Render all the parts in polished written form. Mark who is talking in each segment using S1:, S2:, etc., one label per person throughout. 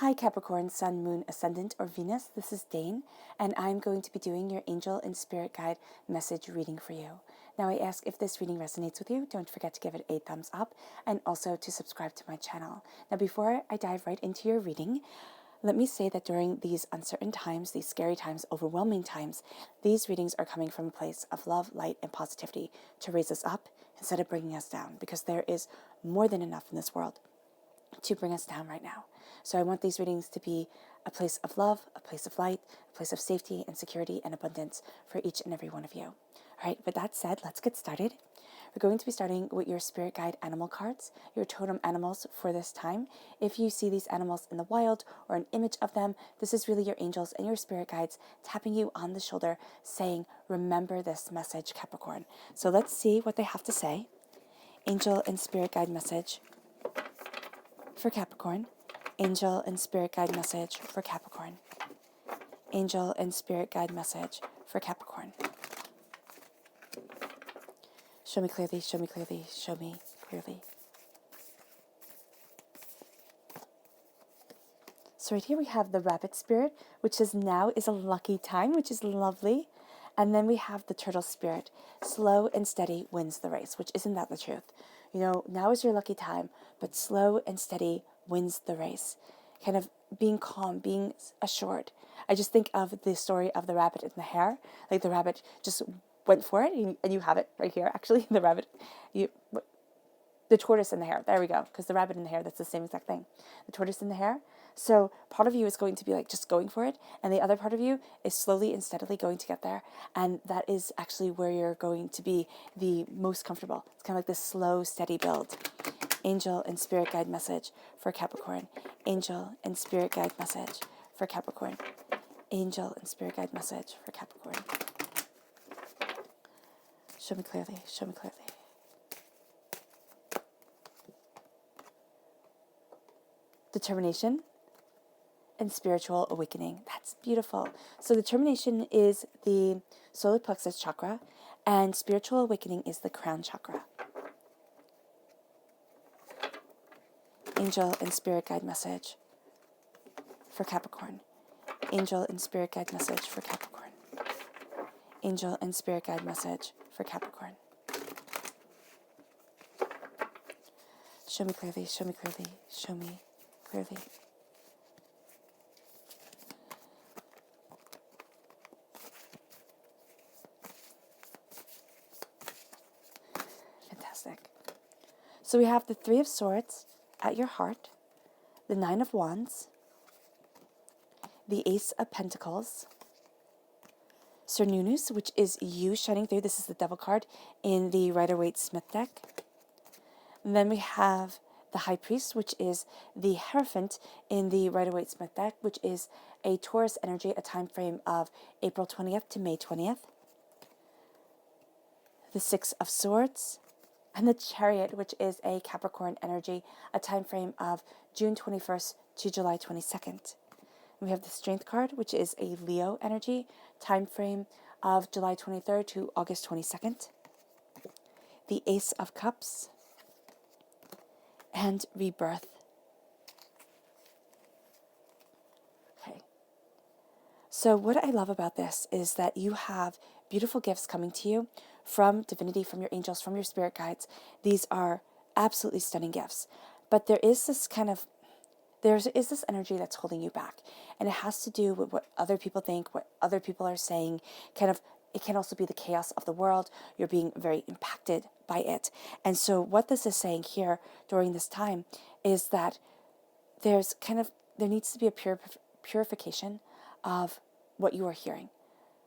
S1: Hi Capricorn, Sun, Moon, Ascendant, or Venus. This is Dane, and I'm going to be doing your Angel and Spirit Guide message reading for you. Now I ask if this reading resonates with you, don't forget to give it a thumbs up and also to subscribe to my channel. Now before I dive right into your reading, let me say that during these uncertain times, these scary times, overwhelming times, these readings are coming from a place of love, light, and positivity to raise us up instead of bringing us down, because there is more than enough in this world to bring us down right now. So I want these readings to be a place of love, a place of light, a place of safety and security and abundance for each and every one of you. All right, with that said, let's get started. We're going to be starting with your spirit guide animal cards, your totem animals for this time. If you see these animals in the wild or an image of them, this is really your angels and your spirit guides tapping you on the shoulder saying, remember this message, Capricorn. So let's see what they have to say. Angel and spirit guide message for Capricorn. Angel and spirit guide message for Capricorn. Angel and spirit guide message for Capricorn. Show me clearly, show me clearly, show me clearly. So right here we have the rabbit spirit, which is now is a lucky time, which is lovely. And then we have the turtle spirit. Slow and steady wins the race, which isn't that the truth? You know, now is your lucky time, but slow and steady wins the race. Kind of being calm, being assured. I just think of the story of the rabbit and the hare. Like the rabbit just went for it, and you have it right here, actually, the rabbit. The tortoise and the hare, there we go, because the rabbit and the hare, that's the same exact thing. The tortoise and the hare. So part of you is going to be like just going for it, and the other part of you is slowly and steadily going to get there, and that is actually where you're going to be the most comfortable. It's kind of like this slow, steady build. Angel and spirit guide message for Capricorn. Angel and spirit guide message for Capricorn. Angel and spirit guide message for Capricorn. Show me clearly, show me clearly. Determination and spiritual awakening. That's beautiful. So determination is the solar plexus chakra, and spiritual awakening is the crown chakra. Angel and spirit guide message for Capricorn. Angel and spirit guide message for Capricorn. Angel and spirit guide message for Capricorn. Show me clearly, show me clearly, show me clearly. Fantastic. So we have the Three of Swords at your heart, the Nine of Wands, the Ace of Pentacles, Cernunnos, which is you shining through. This is the Devil card in the Rider-Waite-Smith deck. And then we have the High Priest, which is the Hierophant in the Rider-Waite-Smith deck, which is a Taurus energy, a time frame of April 20th to May 20th. The Six of Swords, and the Chariot, which is a Capricorn energy, a time frame of June 21st to July 22nd. We have the Strength card, which is a Leo energy, time frame of July 23rd to August 22nd. The Ace of Cups, and Rebirth. Okay. So what I love about this is that you have beautiful gifts coming to you from divinity, from your angels, from your spirit guides. These are absolutely stunning gifts. But there is this this energy that's holding you back. And it has to do with what other people think, what other people are saying. It can also be the chaos of the world. You're being very impacted by it. And so what this is saying here during this time is that there needs to be a purification of what you are hearing.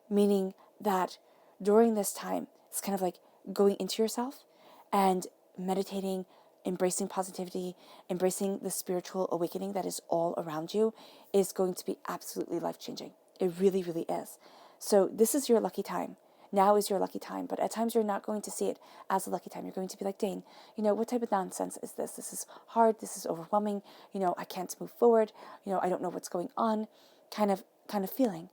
S1: Meaning that during this time, it's kind of like going into yourself and meditating, embracing positivity, embracing the spiritual awakening that is all around you is going to be absolutely life-changing. It really, really is. So this is your lucky time. Now is your lucky time. But at times you're not going to see it as a lucky time. You're going to be like, Dane, what type of nonsense is this? This is hard. This is overwhelming. I can't move forward. I don't know what's going on kind of feeling.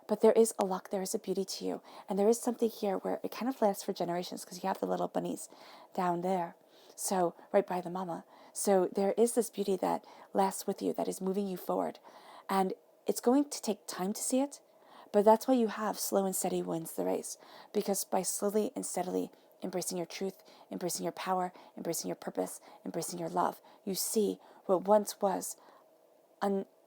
S1: But there is a luck, there is a beauty to you. And there is something here where it kind of lasts for generations because you have the little bunnies down there. So, right by the mama. So there is this beauty that lasts with you, that is moving you forward. And it's going to take time to see it, but that's why you have slow and steady wins the race. Because by slowly and steadily embracing your truth, embracing your power, embracing your purpose, embracing your love, you see what once was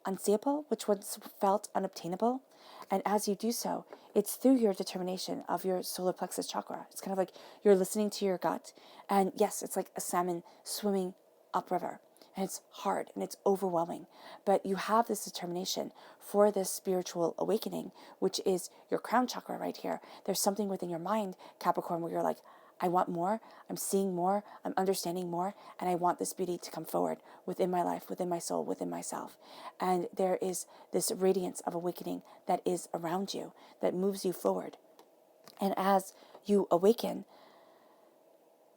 S1: unseeable, which once felt unobtainable. And as you do so, it's through your determination of your solar plexus chakra. It's kind of like you're listening to your gut. And yes, it's like a salmon swimming upriver. And it's hard and it's overwhelming. But you have this determination for this spiritual awakening, which is your crown chakra right here. There's something within your mind, Capricorn, where you're like, I want more, I'm seeing more, I'm understanding more, and I want this beauty to come forward within my life, within my soul, within myself. And there is this radiance of awakening that is around you, that moves you forward. And as you awaken,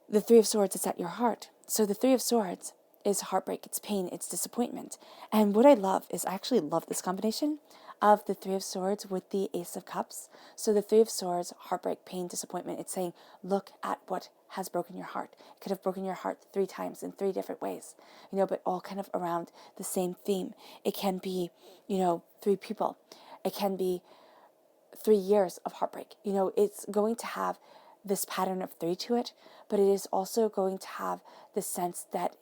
S1: the Three of Swords is at your heart. So the Three of Swords is heartbreak, it's pain, it's disappointment. And what I love is I actually love this combination of the Three of Swords with the Ace of Cups. So the Three of Swords, heartbreak, pain, disappointment, it's saying, look at what has broken your heart. It could have broken your heart 3 times in 3 different ways, but all kind of around the same theme. It can be, 3 people. It can be 3 years of heartbreak. It's going to have this pattern of 3 to it, but it is also going to have the sense that,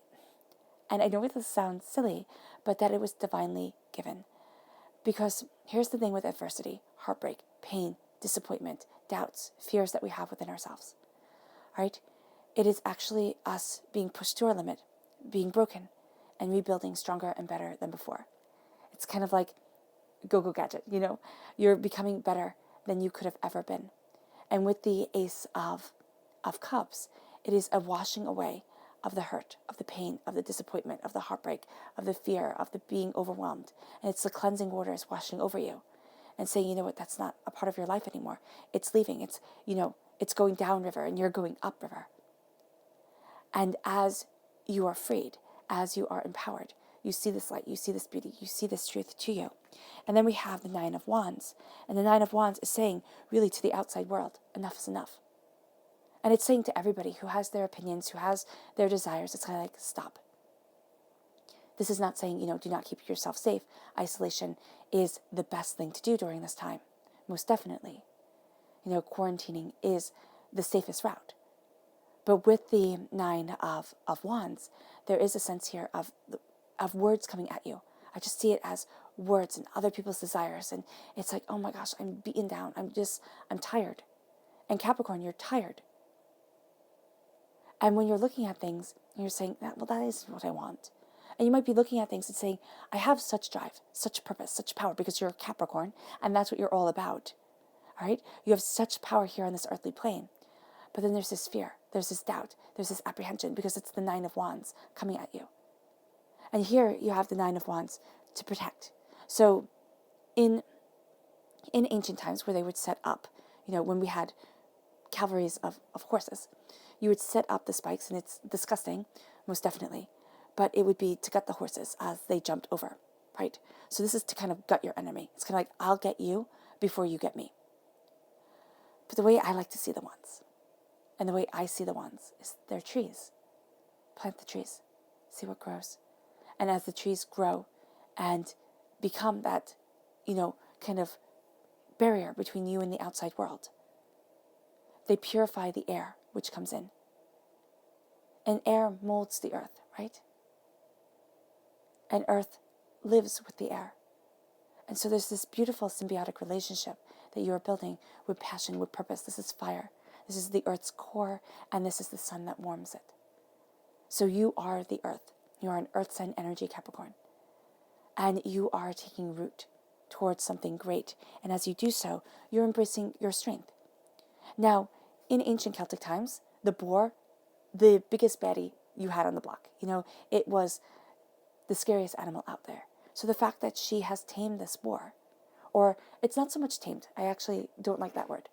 S1: and I know this sounds silly, but that it was divinely given. Because here's the thing with adversity, heartbreak, pain, disappointment, doubts, fears that we have within ourselves, right? It is actually us being pushed to our limit, being broken, and rebuilding stronger and better than before. It's kind of like go-go gadget, You're becoming better than you could have ever been. And with the Ace of Cups, it is a washing away of the hurt, of the pain, of the disappointment, of the heartbreak, of the fear, of the being overwhelmed. And it's the cleansing waters washing over you and saying, you know what, that's not a part of your life anymore. It's leaving. It's, it's going down river and you're going up river. And as you are freed, as you are empowered, you see this light, you see this beauty, you see this truth to you. And then we have the Nine of Wands. And the Nine of Wands is saying, really, to the outside world, enough is enough. And it's saying to everybody who has their opinions, who has their desires, it's kind of like, stop. This is not saying, do not keep yourself safe. Isolation is the best thing to do during this time. Most definitely. Quarantining is the safest route. But with the Nine of Wands, there is a sense here of words coming at you. I just see it as words and other people's desires. And it's like, oh my gosh, I'm beaten down. I'm tired. And Capricorn, you're tired. And when you're looking at things, you're saying, well, that isn't what I want. And you might be looking at things and saying, I have such drive, such purpose, such power, because you're a Capricorn, and that's what you're all about. All right? You have such power here on this earthly plane. But then there's this fear, there's this doubt, there's this apprehension, because it's the Nine of Wands coming at you. And here you have the Nine of Wands to protect. So in ancient times where they would set up, when we had cavalries of horses, you would set up the spikes, and it's disgusting, most definitely, but it would be to gut the horses as they jumped over, right? So this is to kind of gut your enemy. It's kind of like, I'll get you before you get me. But the way I like to see the wands, and the way I see the wands, is they're trees. Plant the trees, see what grows. And as the trees grow and become that, kind of barrier between you and the outside world, they purify the air which comes in. And air molds the earth, right? And earth lives with the air. And so there's this beautiful symbiotic relationship that you are building with passion, with purpose. This is fire. This is the earth's core, and this is the sun that warms it. So you are the earth. You are an earth sign energy, Capricorn. And you are taking root towards something great. And as you do so, you're embracing your strength. Now, in ancient Celtic times, the boar, the biggest baddie you had on the block, it was the scariest animal out there. So the fact that she has tamed this boar, or it's not so much tamed, I actually don't like that word,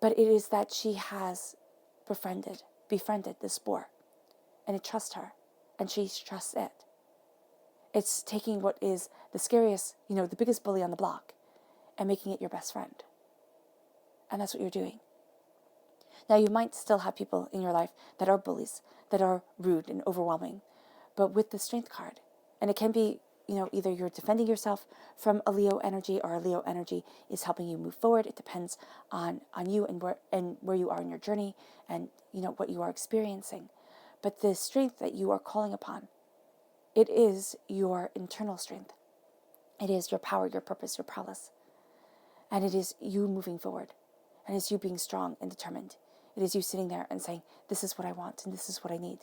S1: but it is that she has befriended this boar, and it trusts her, and she trusts it. It's taking what is the scariest, the biggest bully on the block, and making it your best friend. And that's what you're doing. Now, you might still have people in your life that are bullies, that are rude and overwhelming, but with the Strength card. And it can be, either you're defending yourself from a Leo energy, or a Leo energy is helping you move forward. It depends on you and where you are in your journey, and what you are experiencing. But the strength that you are calling upon, it is your internal strength. It is your power, your purpose, your prowess. And it is you moving forward. And it's you being strong and determined. It is you sitting there and saying, this is what I want and this is what I need.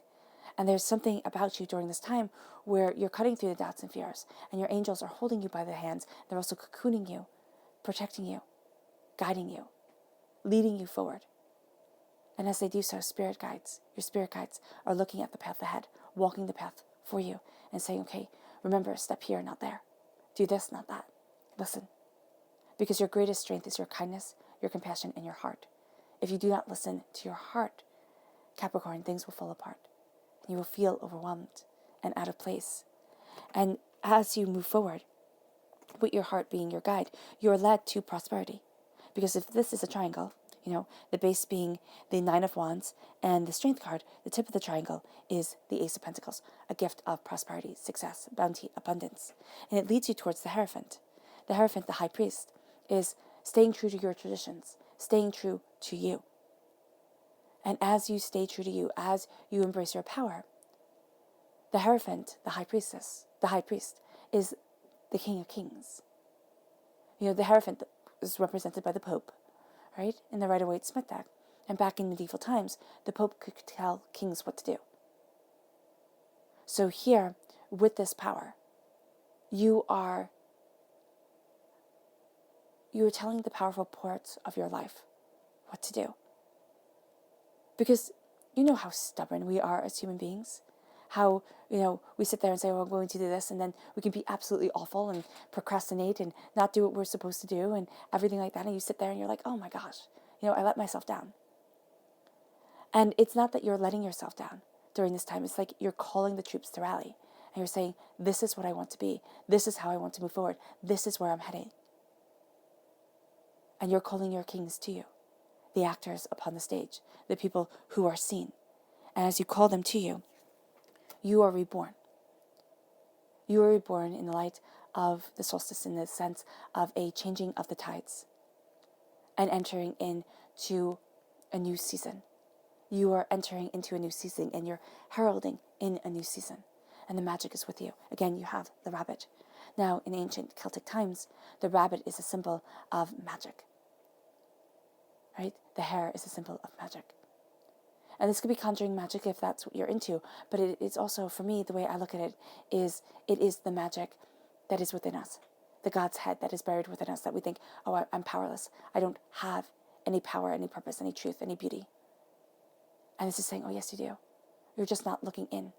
S1: And there's something about you during this time where you're cutting through the doubts and fears, and your angels are holding you by the hands. They're also cocooning you, protecting you, guiding you, leading you forward. And as they do so, your spirit guides are looking at the path ahead, walking the path for you and saying, okay, remember, step here, not there. Do this, not that. Listen. Because your greatest strength is your kindness, your compassion, and your heart. If you do not listen to your heart, Capricorn, things will fall apart. You will feel overwhelmed and out of place. And as you move forward, with your heart being your guide, you are led to prosperity. Because if this is a triangle, the base being the Nine of Wands and the Strength card, the tip of the triangle is the Ace of Pentacles, a gift of prosperity, success, bounty, abundance. And it leads you towards the Hierophant. The Hierophant, the High Priest, is staying true to your traditions, staying true to you. And as you stay true to you, as you embrace your power, the Hierophant, the High Priest, is the King of Kings. The Hierophant is represented by the Pope, right? In the Rider-Waite Smith deck. And back in medieval times, the Pope could tell kings what to do. So here, with this power, you are telling the powerful parts of your life what to do. Because you know how stubborn we are as human beings. How, we sit there and say, oh, I'm going to do this, and then we can be absolutely awful and procrastinate and not do what we're supposed to do and everything like that. And you sit there and you're like, oh my gosh, I let myself down. And it's not that you're letting yourself down during this time. It's like you're calling the troops to rally. And you're saying, this is what I want to be. This is how I want to move forward. This is where I'm heading. And you're calling your kings to you, the actors upon the stage, the people who are seen. And as you call them to you, you are reborn. You are reborn in the light of the solstice, in the sense of a changing of the tides and entering into a new season. You are entering into a new season, and you're heralding in a new season. And the magic is with you. Again, you have the rabbit. Now, in ancient Celtic times, the rabbit is a symbol of magic. Right? The hare is a symbol of magic. And this could be conjuring magic if that's what you're into. But it's also, for me, the way I look at it is the magic that is within us. The God's head that is buried within us, that we think, oh, I'm powerless. I don't have any power, any purpose, any truth, any beauty. And this is saying, oh, yes, you do. You're just not looking in.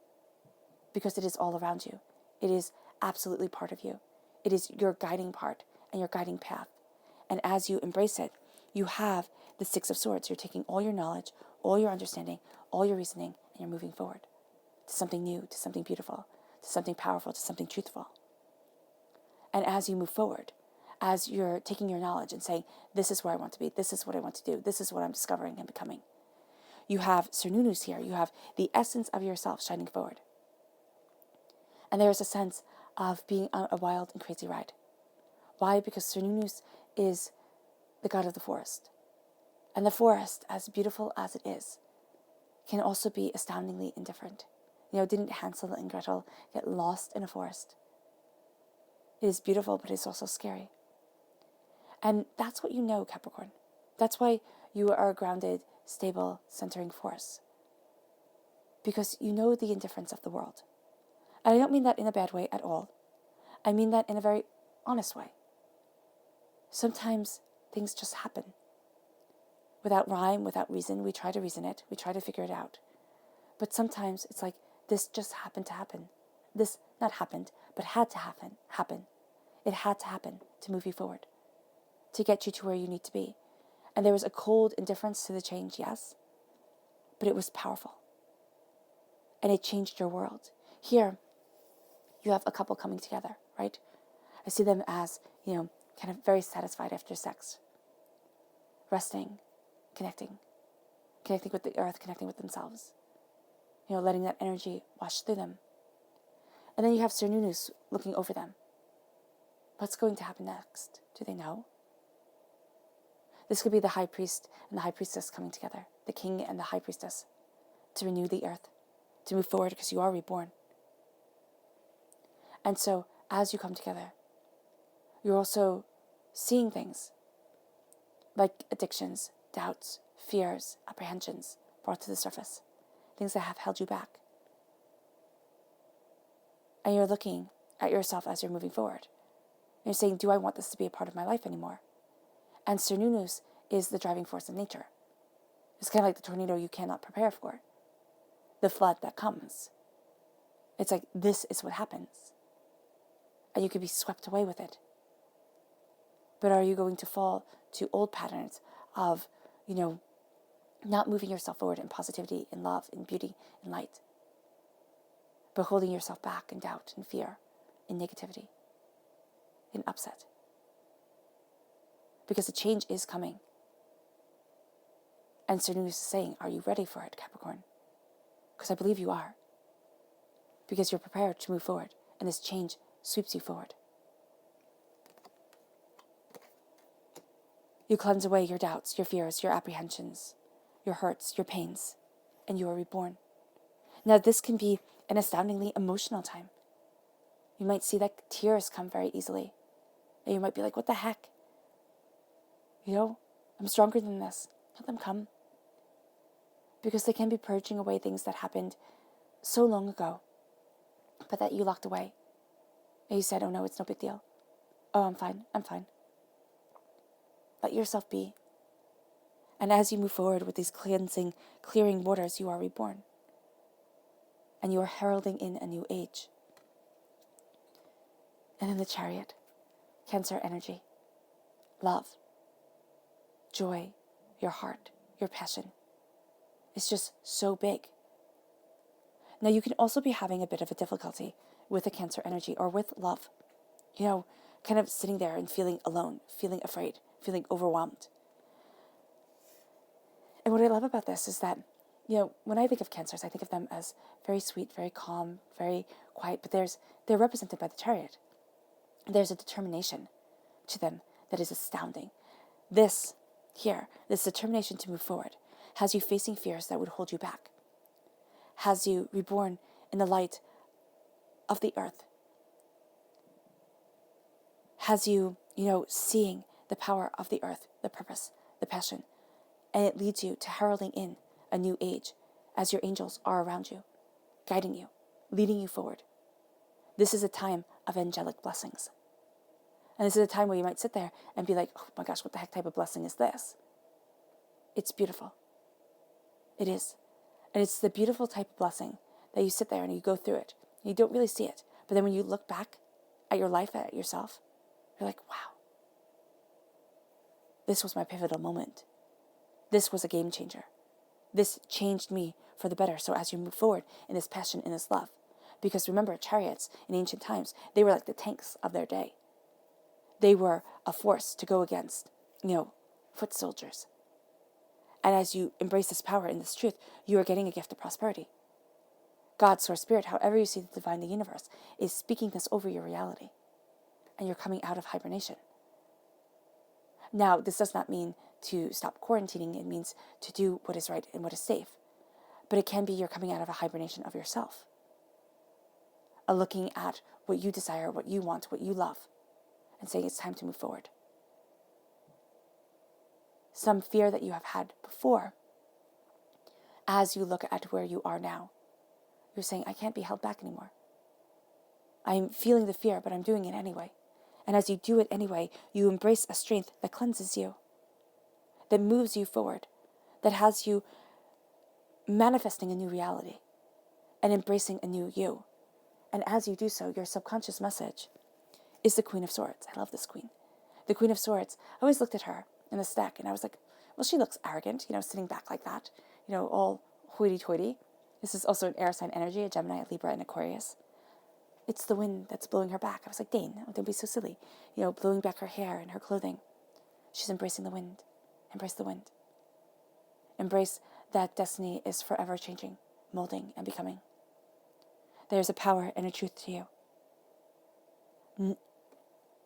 S1: Because it is all around you. It is absolutely part of you. It is your guiding part and your guiding path. And as you embrace it, you have the Six of Swords. You're taking all your knowledge, all your understanding, all your reasoning, and you're moving forward to something new, to something beautiful, to something powerful, to something truthful. And as you move forward, as you're taking your knowledge and saying, this is where I want to be, this is what I want to do, this is what I'm discovering and becoming, you have Cernunnos here. You have the essence of yourself shining forward. And there is a sense of being on a wild and crazy ride. Why? Because Cernunnos is the god of the forest. And the forest, as beautiful as it is, can also be astoundingly indifferent. Didn't Hansel and Gretel get lost in a forest? It is beautiful, but it's also scary. And that's what you know, Capricorn. That's why you are a grounded, stable, centering force. Because you know the indifference of the world. And I don't mean that in a bad way at all. I mean that in a very honest way. Sometimes things just happen. Without rhyme, without reason, we try to reason it. We try to figure it out. But sometimes it's like, this just happened to happen. This not happened, but had to happen. It had to happen to move you forward, to get you to where you need to be. And there was a cold indifference to the change, yes, but it was powerful. And it changed your world. Here, you have a couple coming together, right? I see them as, kind of very satisfied after sex. Resting, connecting with the earth, connecting with themselves. Letting that energy wash through them. And then you have Cernunnos looking over them. What's going to happen next? Do they know? This could be the high priest and the high priestess coming together, the king and the high priestess, to renew the earth, to move forward because you are reborn. And so, as you come together, you're also seeing things like addictions, doubts, fears, apprehensions brought to the surface, things that have held you back. And you're looking at yourself as you're moving forward. And you're saying, do I want this to be a part of my life anymore? And Cernunnos is the driving force of nature. It's kind of like the tornado you cannot prepare for, the flood that comes. It's like, this is what happens. And you could be swept away with it. But are you going to fall to old patterns of, not moving yourself forward in positivity, in love, in beauty, in light, but holding yourself back in doubt, in fear, in negativity, in upset? Because the change is coming. And Cernunnos is saying, are you ready for it, Capricorn? Because I believe you are. Because you're prepared to move forward, and this change sweeps you forward. You cleanse away your doubts, your fears, your apprehensions, your hurts, your pains, and you are reborn. Now, this can be an astoundingly emotional time. You might see that tears come very easily. And you might be like, what the heck? I'm stronger than this. Let them come. Because they can be purging away things that happened so long ago, but that you locked away. And you said, oh no, it's no big deal. Oh, I'm fine. Let yourself be. And as you move forward with these cleansing, clearing waters, you are reborn. And you are heralding in a new age. And in the Chariot, Cancer energy, love, joy, your heart, your passion. It's just so big. Now you can also be having a bit of a difficulty with the Cancer energy or with love. Kind of sitting there and feeling alone, feeling afraid, feeling overwhelmed. And what I love about this is that, when I think of Cancers, I think of them as very sweet, very calm, very quiet, but they're represented by the Chariot. There's a determination to them that is astounding. This determination to move forward, has you facing fears that would hold you back, has you reborn in the light of the earth, has you, seeing the power of the earth, the purpose, the passion, and it leads you to heralding in a new age as your angels are around you, guiding you, leading you forward. This is a time of angelic blessings. And this is a time where you might sit there and be like, oh my gosh, what the heck type of blessing is this? It's beautiful. It is. And it's the beautiful type of blessing that you sit there and you go through it. And you don't really see it. But then when you look back at your life, at yourself, you're like, wow. This was my pivotal moment. This was a game changer. This changed me for the better. So as you move forward in this passion, in this love, because remember, chariots in ancient times, they were like the tanks of their day. They were a force to go against, foot soldiers. And as you embrace this power and this truth, you are getting a gift of prosperity. God, Source, Spirit, however you see the divine, the universe, is speaking this over your reality. And you're coming out of hibernation. Now, this does not mean to stop quarantining. It means to do what is right and what is safe. But it can be you're coming out of a hibernation of yourself. A looking at what you desire, what you want, what you love, and saying it's time to move forward. Some fear that you have had before, as you look at where you are now, you're saying, I can't be held back anymore. I'm feeling the fear, but I'm doing it anyway. And as you do it anyway, you embrace a strength that cleanses you, that moves you forward, that has you manifesting a new reality and embracing a new you. And as you do so, your subconscious message is the Queen of Swords. I love this queen. The Queen of Swords. I always looked at her in the stack and I was like, well, she looks arrogant, sitting back like that, all hoity-toity. This is also an air sign energy, a Gemini, a Libra, and Aquarius. It's the wind that's blowing her back. I was like, Dane, don't be so silly. Blowing back her hair and her clothing. She's embracing the wind. Embrace the wind. Embrace that destiny is forever changing, molding, and becoming. There's a power and a truth to you.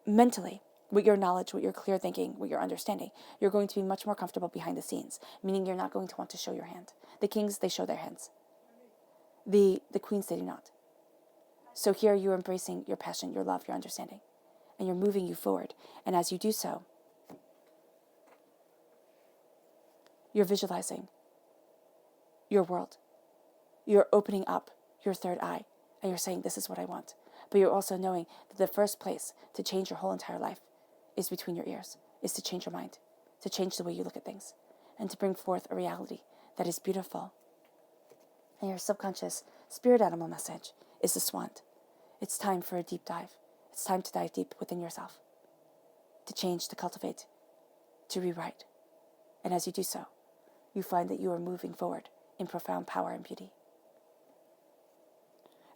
S1: Mentally, with your knowledge, with your clear thinking, with your understanding, you're going to be much more comfortable behind the scenes, meaning you're not going to want to show your hand. The kings, they show their hands. The queens, they do not. So here you're embracing your passion, your love, your understanding, and you're moving you forward. And as you do so, you're visualizing your world. You're opening up your third eye, and you're saying, this is what I want. But you're also knowing that the first place to change your whole entire life is between your ears, is to change your mind, to change the way you look at things, and to bring forth a reality that is beautiful. And your subconscious spirit animal message is the swan. It's time for a deep dive. It's time to dive deep within yourself, to change, to cultivate, to rewrite. And as you do so, you find that you are moving forward in profound power and beauty.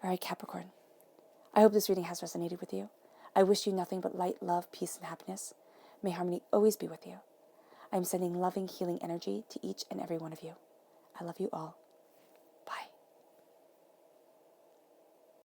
S1: All right, Capricorn. I hope this reading has resonated with you. I wish you nothing but light, love, peace, and happiness. May harmony always be with you. I am sending loving, healing energy to each and every one of you. I love you all.